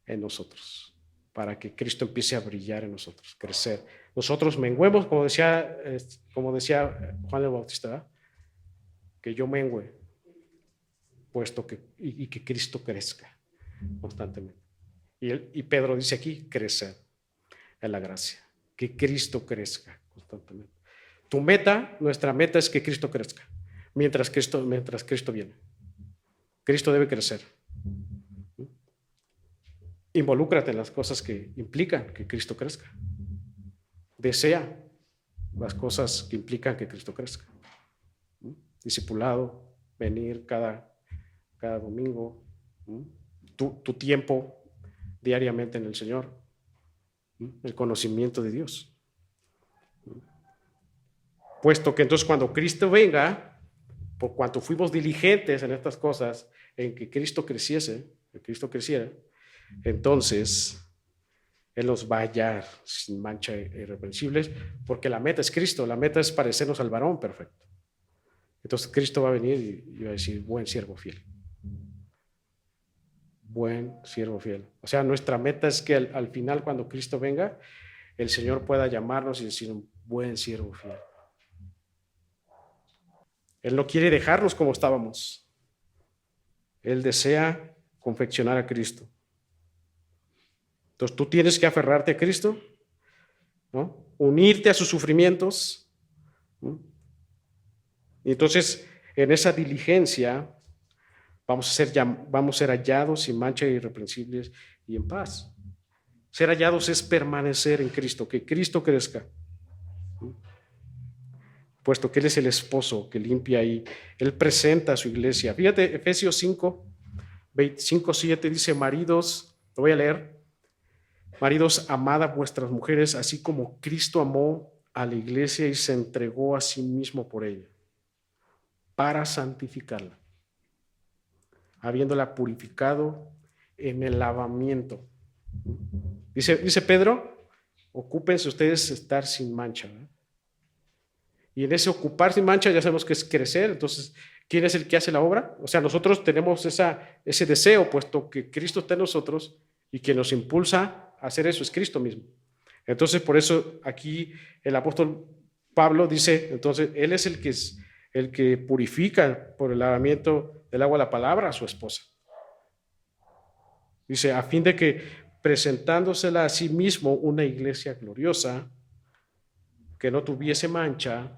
en nosotros, para que Cristo empiece a brillar en nosotros, crecer. Nosotros menguemos, como decía Juan el Bautista, ¿verdad? Que yo mengüe, puesto que y que Cristo crezca constantemente. Y Pedro dice aquí, crecer en la gracia, que Cristo crezca constantemente. Nuestra meta es que Cristo crezca, mientras Cristo viene. Cristo debe crecer. Involúcrate en las cosas que implican que Cristo crezca. Desea las cosas que implican que Cristo crezca. Discipulado, venir cada domingo, tu tiempo diariamente en el Señor, el conocimiento de Dios. Puesto que entonces cuando Cristo venga, por cuanto fuimos diligentes en estas cosas, en que Cristo creciera, entonces Él nos va a hallar sin mancha e irreprensibles, porque la meta es Cristo, la meta es parecernos al varón perfecto. Entonces Cristo va a venir y va a decir, buen siervo fiel. Buen siervo fiel. O sea, nuestra meta es que al final, cuando Cristo venga, el Señor pueda llamarnos y decir, un buen siervo fiel. Él no quiere dejarnos como estábamos. Él desea confeccionar a Cristo. Entonces tú tienes que aferrarte a Cristo, ¿no? Unirte a sus sufrimientos, ¿no? Y entonces en esa diligencia vamos a ser hallados sin mancha, irreprensibles y en paz. Ser hallados es permanecer en Cristo, que Cristo crezca, ¿no? Puesto que Él es el esposo que limpia y Él presenta a su iglesia. Fíjate, Efesios 5, 7 dice, maridos, lo voy a leer, maridos, amad a vuestras mujeres, así como Cristo amó a la iglesia y se entregó a sí mismo por ella, para santificarla, habiéndola purificado en el lavamiento. Dice Pedro, ocúpense ustedes estar sin mancha, ¿verdad? Y en ese ocupar sin mancha ya sabemos que es crecer. Entonces, ¿quién es el que hace la obra? O sea, nosotros tenemos ese deseo, puesto que Cristo está en nosotros, y quien nos impulsa a hacer eso es Cristo mismo. Entonces, por eso aquí el apóstol Pablo dice, entonces, Él es el que purifica por el lavamiento del agua la palabra a su esposa. Dice, a fin de que presentándosela a sí mismo una iglesia gloriosa, que no tuviese mancha,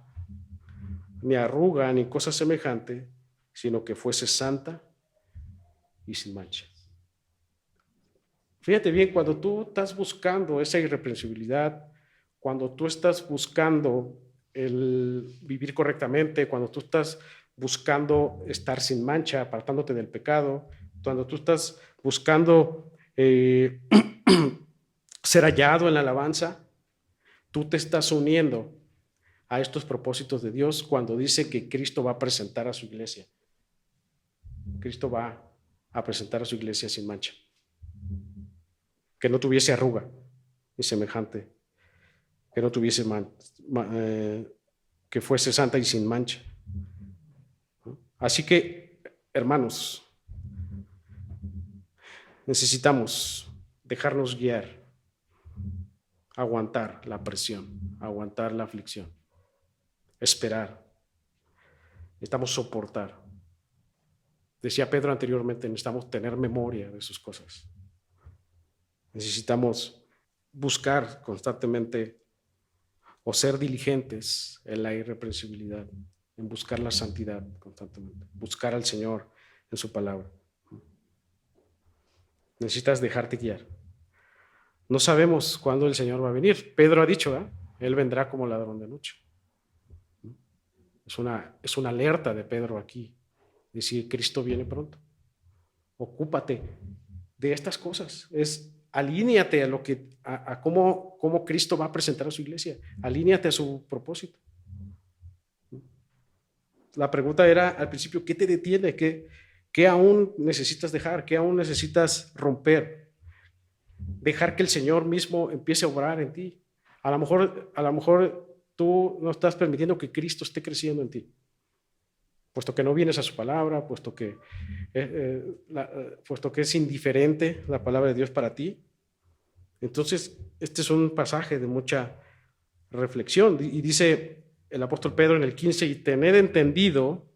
ni arruga, ni cosa semejante, sino que fuese santa y sin mancha. Fíjate bien, cuando tú estás buscando esa irreprensibilidad, cuando tú estás buscando el vivir correctamente, cuando tú estás buscando estar sin mancha, apartándote del pecado, cuando tú estás buscando ser hallado en la alabanza, tú te estás uniendo a estos propósitos de Dios cuando dice que Cristo va a presentar a su iglesia. Cristo va a presentar a su iglesia sin mancha, que no tuviese arruga ni semejante, que no tuviese que fuese santa y sin mancha. Así que, hermanos, necesitamos dejarnos guiar, aguantar la presión, aguantar la aflicción, esperar, necesitamos soportar. Decía Pedro anteriormente, necesitamos tener memoria de sus cosas. Necesitamos buscar constantemente o ser diligentes en la irreprensibilidad, en buscar la santidad constantemente, buscar al Señor en su palabra. Necesitas dejarte guiar. No sabemos cuándo el Señor va a venir. Pedro ha dicho, ¿eh? Él vendrá como ladrón de noche. Es una alerta de Pedro aquí, decir, Cristo viene pronto. Ocúpate de estas cosas. Alíñate a cómo Cristo va a presentar a su iglesia. Alíñate a su propósito. La pregunta era al principio, ¿qué te detiene? ¿Qué aún necesitas dejar? ¿Qué aún necesitas romper? Dejar que el Señor mismo empiece a obrar en ti. A lo mejor tú no estás permitiendo que Cristo esté creciendo en ti, puesto que no vienes a su palabra, puesto que es indiferente la palabra de Dios para ti. Entonces, este es un pasaje de mucha reflexión. Y dice el apóstol Pedro en el 15, y tened entendido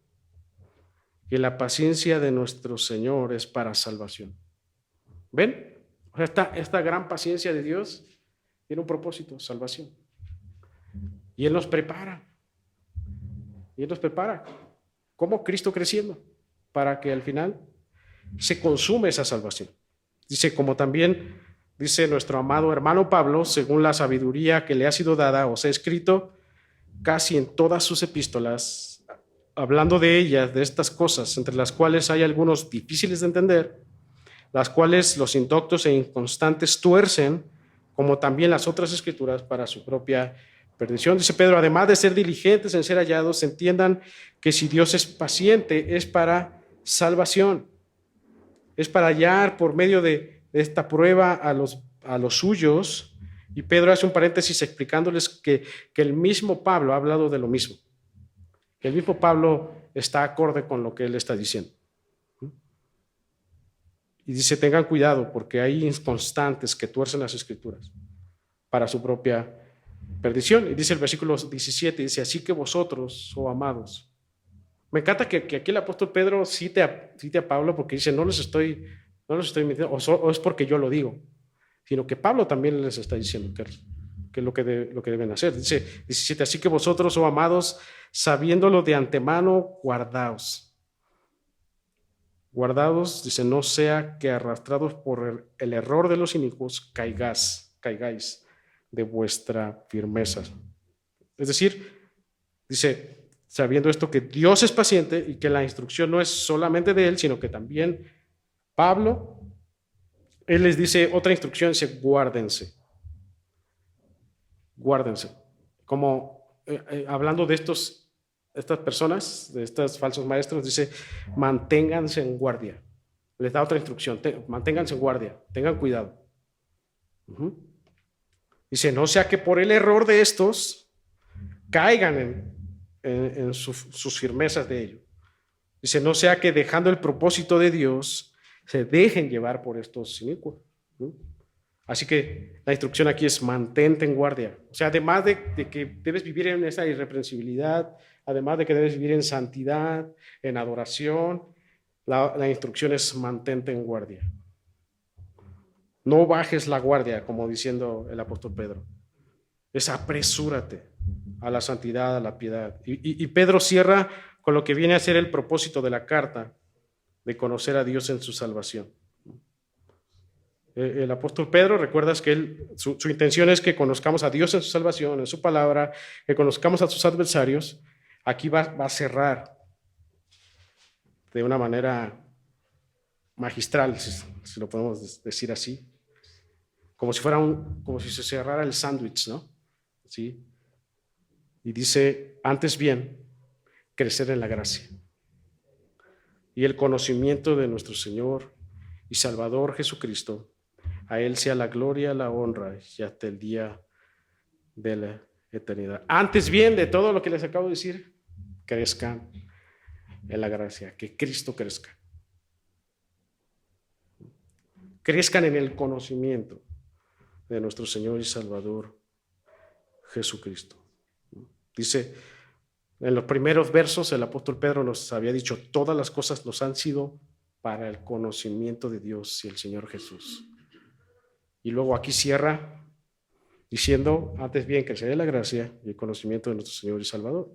que la paciencia de nuestro Señor es para salvación. ¿Ven? O sea, esta gran paciencia de Dios tiene un propósito, salvación. Y Él nos prepara. ¿Cómo? Cristo creciendo, para que al final se consume esa salvación. Dice, como también dice nuestro amado hermano Pablo, según la sabiduría que le ha sido dada, os he escrito casi en todas sus epístolas, hablando de ellas, de estas cosas, entre las cuales hay algunos difíciles de entender, las cuales los indoctos e inconstantes tuercen, como también las otras escrituras, para su propia perdición. Dice Pedro, además de ser diligentes en ser hallados, entiendan que si Dios es paciente, es para salvación, es para hallar por medio de esta prueba a los suyos. Y Pedro hace un paréntesis explicándoles que el mismo Pablo ha hablado de lo mismo, que el mismo Pablo está acorde con lo que él está diciendo. Y dice, tengan cuidado porque hay inconstantes que tuercen las escrituras para su propia perdición. Y dice el versículo 17, dice, así que vosotros, oh amados. Me encanta que aquí el apóstol Pedro cite a Pablo, porque dice, no los estoy mintiendo, o es porque yo lo digo, sino que Pablo también les está diciendo que es lo que deben hacer. Dice 17, así que vosotros, oh amados, sabiéndolo de antemano, guardaos, dice, no sea que arrastrados por el error de los inicuos caigáis de vuestra firmeza. Es decir, dice, sabiendo esto, que Dios es paciente y que la instrucción no es solamente de él, sino que también Pablo, él les dice otra instrucción, dice, guárdense. Como hablando de estas personas, de estos falsos maestros, dice, manténganse en guardia. Les da otra instrucción, manténganse en guardia, tengan cuidado. Dice, no sea que por el error de estos caigan en sus firmezas de ellos. Dice, no sea que dejando el propósito de Dios se dejen llevar por estos inicuos. Así que la instrucción aquí es mantente en guardia. O sea, además de que debes vivir en esa irreprensibilidad, además de que debes vivir en santidad, en adoración, la instrucción es mantente en guardia. No bajes la guardia, como diciendo el apóstol Pedro. Es apresúrate a la santidad, a la piedad. Y Pedro cierra con lo que viene a ser el propósito de la carta, de conocer a Dios en su salvación. El apóstol Pedro, recuerdas que su intención es que conozcamos a Dios en su salvación, en su palabra, que conozcamos a sus adversarios. Aquí va a cerrar de una manera magistral, si lo podemos decir así, como si se cerrara el sándwich, ¿no? ¿Sí? Y dice, antes bien, crecer en la gracia y el conocimiento de nuestro Señor y Salvador Jesucristo. A Él sea la gloria, la honra y hasta el día de la eternidad. Antes bien de todo lo que les acabo de decir, crezcan en la gracia, que Cristo crezca. Crezcan en el conocimiento de nuestro Señor y Salvador Jesucristo. Dice, en los primeros versos el apóstol Pedro nos había dicho, todas las cosas nos han sido para el conocimiento de Dios y el Señor Jesús. Y luego aquí cierra diciendo, antes bien que sea la gracia y el conocimiento de nuestro Señor y Salvador.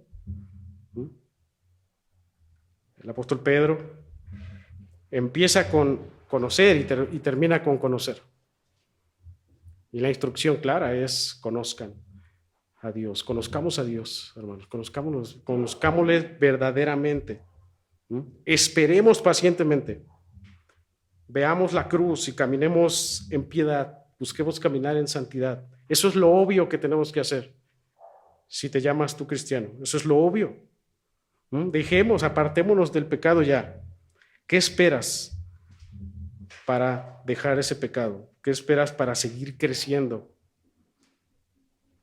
El apóstol Pedro empieza con conocer y termina con conocer. Y la instrucción clara es conozcan a Dios, conozcamos a Dios, hermanos, conozcámosle verdaderamente. Esperemos pacientemente veamos la cruz y caminemos en piedad, busquemos caminar en santidad. Eso es lo obvio que tenemos que hacer. Si te llamas tú cristiano, eso es lo obvio. Dejemos, apartémonos del pecado ya. ¿Qué esperas para dejar ese pecado? ¿Qué esperas para seguir creciendo?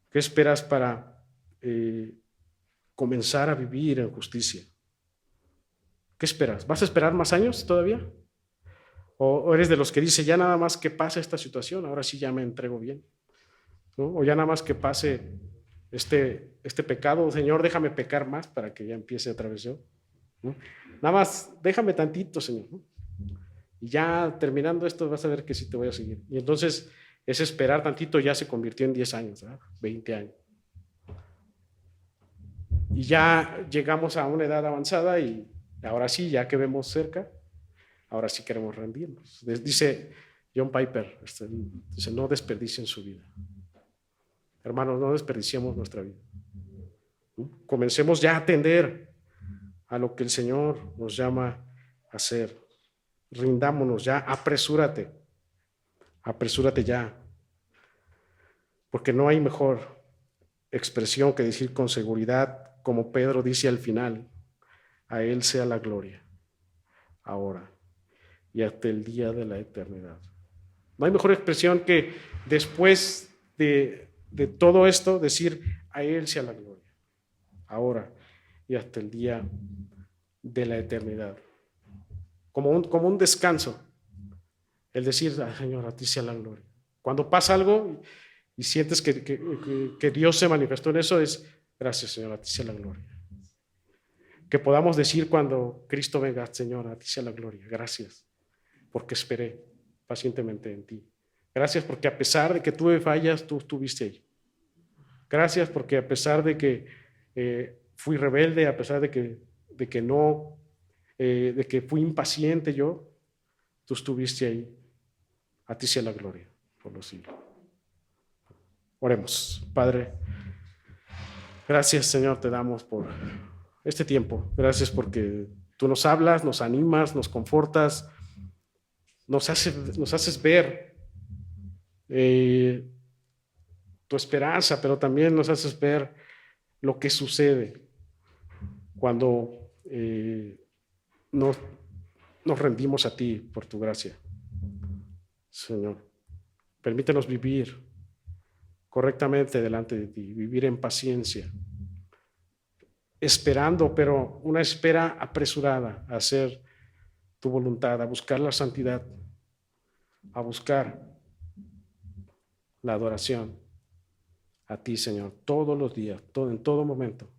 ¿Qué esperas para comenzar a vivir en justicia? ¿Qué esperas? ¿Vas a esperar más años todavía? ¿O eres de los que dice, ya nada más que pase esta situación, ahora sí ya me entrego bien? ¿No? O ya nada más que pase este pecado, Señor, déjame pecar más para que ya empiece otra vez yo. ¿No? Nada más, déjame tantito, Señor, ¿no? Y ya terminando esto vas a ver que sí te voy a seguir. Y entonces ese esperar tantito ya se convirtió en 10 años, ¿verdad? 20 años. Y ya llegamos a una edad avanzada y ahora sí, ya que vemos cerca, ahora sí queremos rendirnos. Dice John Piper, dice, no desperdicien su vida. Hermanos, no desperdiciemos nuestra vida. Comencemos ya a atender a lo que el Señor nos llama a hacer. Rindámonos ya, apresúrate ya, porque no hay mejor expresión que decir con seguridad, como Pedro dice al final, a Él sea la gloria, ahora y hasta el día de la eternidad. No hay mejor expresión que después de todo esto decir, a Él sea la gloria, ahora y hasta el día de la eternidad. Como un descanso, el decir, Señor, a ti sea la gloria. Cuando pasa algo y sientes que Dios se manifestó en eso, es, gracias, Señor, a ti sea la gloria. Que podamos decir cuando Cristo venga, Señor, a ti sea la gloria, gracias, porque esperé pacientemente en ti. Gracias porque a pesar de que tuve fallas, tú estuviste ahí. Gracias porque a pesar de que fui rebelde, a pesar de que fui impaciente yo, tú estuviste ahí. A ti sea la gloria por los siglos. Oremos. Padre, gracias, Señor, te damos por este tiempo. Gracias porque tú nos hablas, nos animas, nos confortas, nos haces ver tu esperanza, pero también nos haces ver lo que sucede cuando nos rendimos a ti por tu gracia. Señor, permítenos vivir correctamente delante de ti, vivir en paciencia, esperando, pero una espera apresurada a hacer tu voluntad, a buscar la santidad, a buscar la adoración a ti, Señor, todos los días, en todo momento,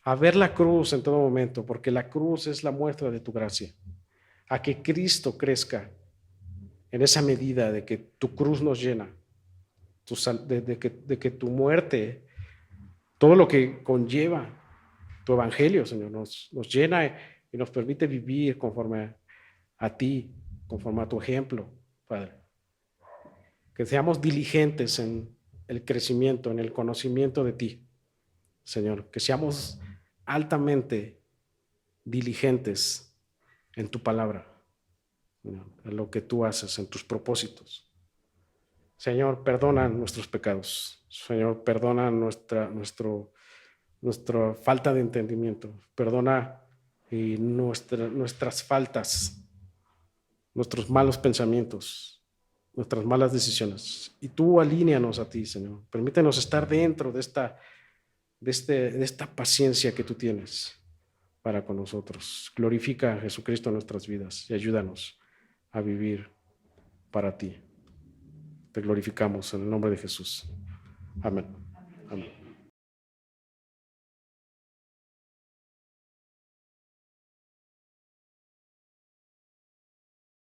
a ver la cruz en todo momento, porque la cruz es la muestra de tu gracia, a que Cristo crezca en esa medida de que tu cruz nos llena, de que tu muerte, todo lo que conlleva tu evangelio, Señor, nos llena y nos permite vivir conforme a ti, conforme a tu ejemplo, Padre. Que seamos diligentes en el crecimiento, en el conocimiento de ti, Señor. Que seamos altamente diligentes en tu palabra, en lo que tú haces, en tus propósitos. Señor, perdona nuestros pecados. Señor, perdona nuestra falta de entendimiento. Perdona nuestras faltas, nuestros malos pensamientos, nuestras malas decisiones. Y tú alíneanos a ti, Señor. Permítenos estar dentro de esta paciencia que tú tienes para con nosotros. Glorifica a Jesucristo en nuestras vidas y ayúdanos a vivir para ti. Te glorificamos en el nombre de Jesús. Amén. Amén.